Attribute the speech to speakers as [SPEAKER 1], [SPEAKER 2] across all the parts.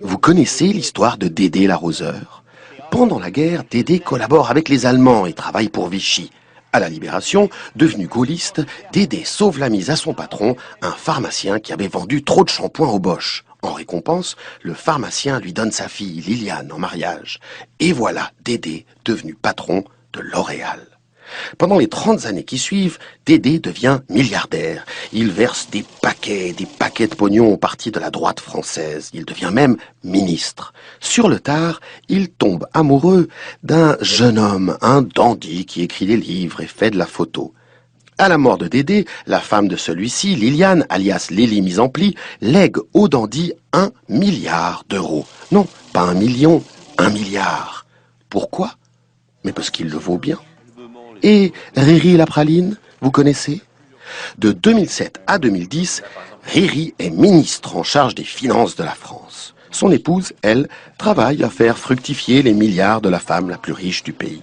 [SPEAKER 1] Vous connaissez l'histoire de Dédé l'arroseur? Pendant la guerre, Dédé collabore avec les Allemands et travaille pour Vichy. À la Libération, devenu gaulliste, Dédé sauve la mise à son patron, un pharmacien qui avait vendu trop de shampoing au Bosch. En récompense, le pharmacien lui donne sa fille, Liliane, en mariage. Et voilà Dédé devenu patron de L'Oréal. Pendant les 30 années qui suivent, Dédé devient milliardaire. Il verse des paquets de pognon au parti de la droite française. Il devient même ministre. Sur le tard, il tombe amoureux d'un jeune homme, un dandy qui écrit des livres et fait de la photo. À la mort de Dédé, la femme de celui-ci, Liliane, alias Lily mise en pli, lègue au dandy 1 milliard d'euros. Non, pas 1 million, 1 milliard. Pourquoi? Mais parce qu'il le vaut bien. Et Riri la praline, vous connaissez? De 2007 à 2010, Riri est ministre en charge des finances de la France. Son épouse, elle, travaille à faire fructifier les milliards de la femme la plus riche du pays.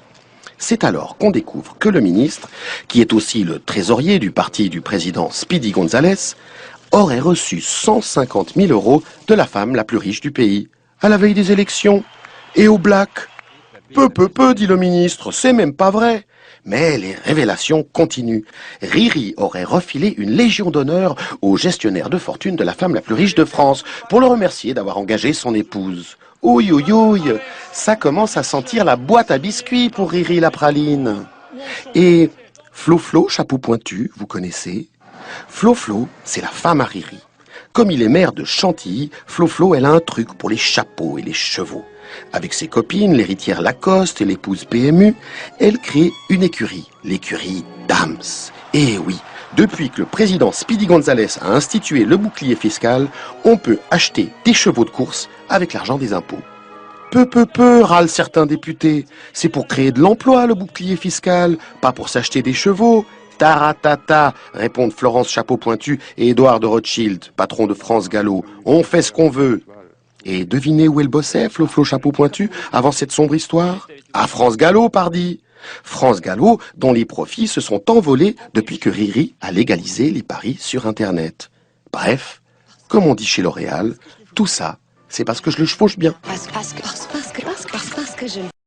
[SPEAKER 1] C'est alors qu'on découvre que le ministre, qui est aussi le trésorier du parti du président Speedy González, aurait reçu 150 000 euros de la femme la plus riche du pays, à la veille des élections, et au black. Peu, dit le ministre, c'est même pas vrai. Mais les révélations continuent. Riri aurait refilé une légion d'honneur au gestionnaire de fortune de la femme la plus riche de France pour le remercier d'avoir engagé son épouse. Ouïe, ça commence à sentir la boîte à biscuits pour Riri la praline. Et Flo, chapeau pointu, vous connaissez? Flo, c'est la femme à Riri. Comme il est maire de Chantilly, Flo, elle a un truc pour les chapeaux et les chevaux. Avec ses copines, l'héritière Lacoste et l'épouse PMU, elle crée une écurie, l'écurie Dams. Et oui, depuis que le président Speedy González a institué le bouclier fiscal, on peut acheter des chevaux de course avec l'argent des impôts. Peu, râlent certains députés. C'est pour créer de l'emploi, le bouclier fiscal, pas pour s'acheter des chevaux. Taratata, répondent Florence Chapeau Pointu et Édouard de Rothschild, patron de France Gallo. On fait ce qu'on veut. Et devinez où elle bossait, Flo Chapeau Pointu, avant cette sombre histoire? À France Gallo, pardi. France Gallo, dont les profits se sont envolés depuis que Riri a légalisé les paris sur Internet. Bref, comme on dit chez L'Oréal, tout ça, c'est parce que je le chevauche bien.
[SPEAKER 2] Parce que je